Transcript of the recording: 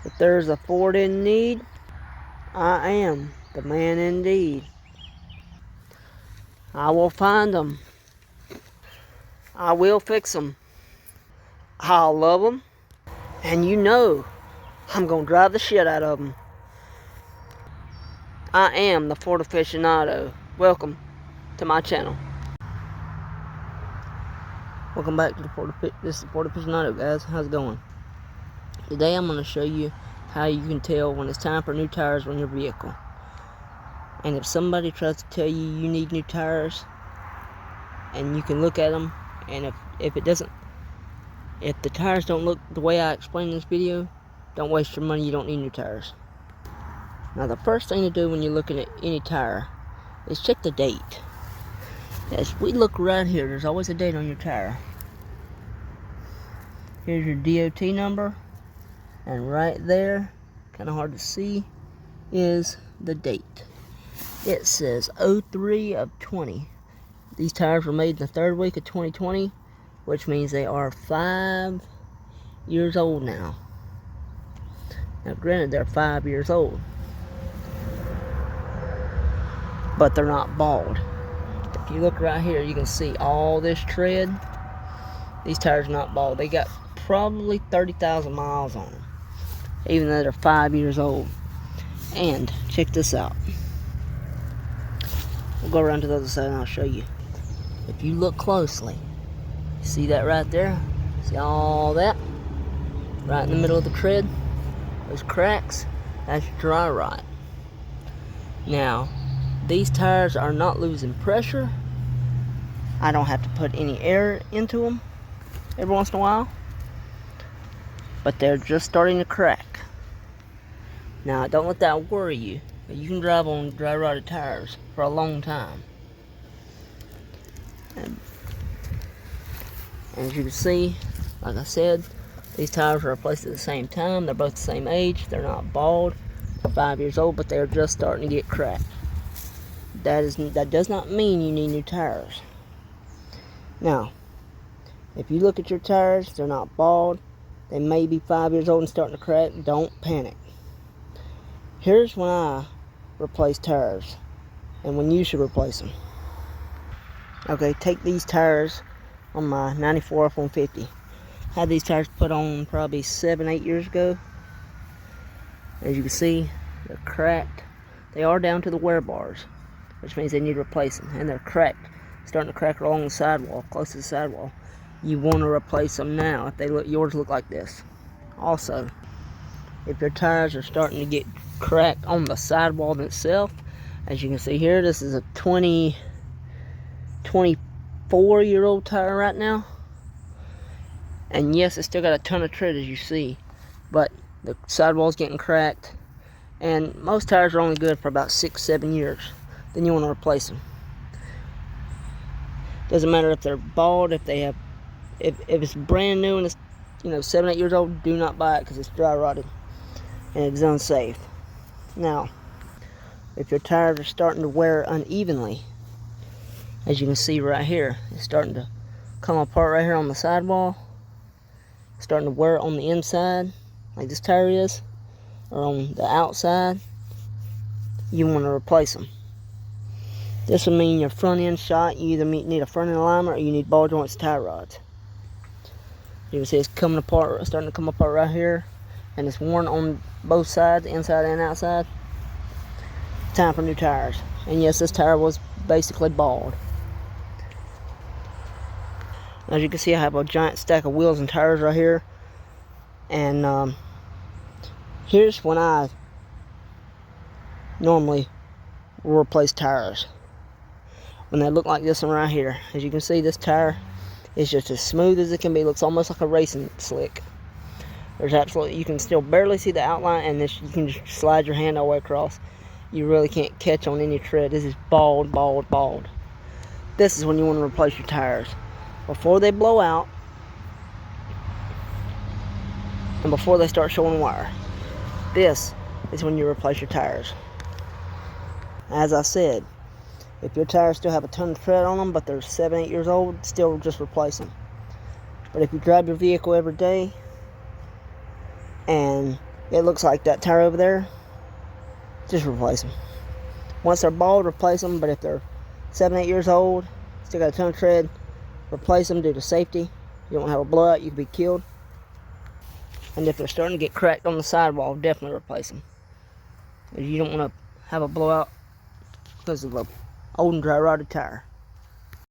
If there's a Ford in need, I am the man indeed. I will find them. I will fix them. I'll love them. And you know I'm going to drive the shit out of them. I am the Ford aficionado. Welcome to my channel. Welcome back to the Ford aficionado, guys. How's it going? Today I'm going to show you how you can tell when it's time for new tires on your vehicle. And if somebody tries to tell you you need new tires, and you can look at them, and if the tires don't look the way I explained in this video, don't waste your money. You don't need new tires. Now, the first thing to do when you're looking at any tire is check the date. As we look right here, there's always a date on your tire. Here's your DOT number, and right there, kind of hard to see, is the date. It says 03 of 20. These tires were made in the third week of 2020, which means they are 5 years old now. Now, granted, they're 5 years old, but they're not bald. If you look right here, you can see all this tread. These tires are not bald. They got probably 30,000 miles on them, even though they're 5 years old. And check this out. We'll go around to the other side and I'll show you. If you look closely, see that right there? See all that? Right in the middle of the tread? Those cracks? That's dry rot. Now, these tires are not losing pressure. I don't have to put any air into them every once in a while. But they're just starting to crack. Now, don't let that worry you. You can drive on dry rotted tires for a long time. And as you can see, like I said, these tires were replaced at the same time. They're both the same age. They're not bald. They're 5 years old, but they're just starting to get cracked. That does not mean you need new tires. Now, if you look at your tires, they're not bald. They may be 5 years old and starting to crack. Don't panic. Here's when I replace tires and when you should replace them. Okay, take these tires on my 94 F-150. Had these tires put on probably 7-8 years ago. As you can see, they're cracked. They are down to the wear bars, which means they need replacing, and they're cracked, starting to crack along the sidewall, close to the sidewall. You want to replace them now if yours look like this. Also, if your tires are starting to get cracked on the sidewall itself, as you can see here, this is a 24-year-old tire right now. And yes, it's still got a ton of tread, as you see, but the sidewall's getting cracked. And most tires are only good for about 6-7 years. Then you want to replace them. Doesn't matter if they're bald, if it's brand new and it's 7-8 years old, do not buy it because it's dry rotted and it's unsafe. Now, if your tires are starting to wear unevenly, as you can see right here, it's starting to come apart right here on the sidewall, starting to wear on the inside like this tire is, or on the outside, you want to replace them. This will mean your front end shot. You either need a front end alignment or you need ball joints tie rods. You can see it's coming apart, starting to come apart right here, and it's worn on both sides, inside and outside. Time for new tires. And yes, this tire was basically bald. As you can see, I have a giant stack of wheels and tires right here. And here's when I normally will replace tires. When they look like this one right here. As you can see, this tire is just as smooth as it can be. It looks almost like a racing slick. You can still barely see the outline, and you can just slide your hand all the way across. You really can't catch on any tread. This is bald, bald, bald. This is when you want to replace your tires. Before they blow out, and before they start showing wear. This is when you replace your tires. As I said, if your tires still have a ton of tread on them, but they're 7-8 years old, still just replace them. But if you drive your vehicle every day, and it looks like that tire over there, just replace them. Once they're bald, replace them. But if they're 7, 8 years old, still got a ton of tread, replace them due to safety. You don't have a blowout, you could be killed. And if they're starting to get cracked on the sidewall, definitely replace them. You don't want to have a blowout because of an old and dry rotted tire.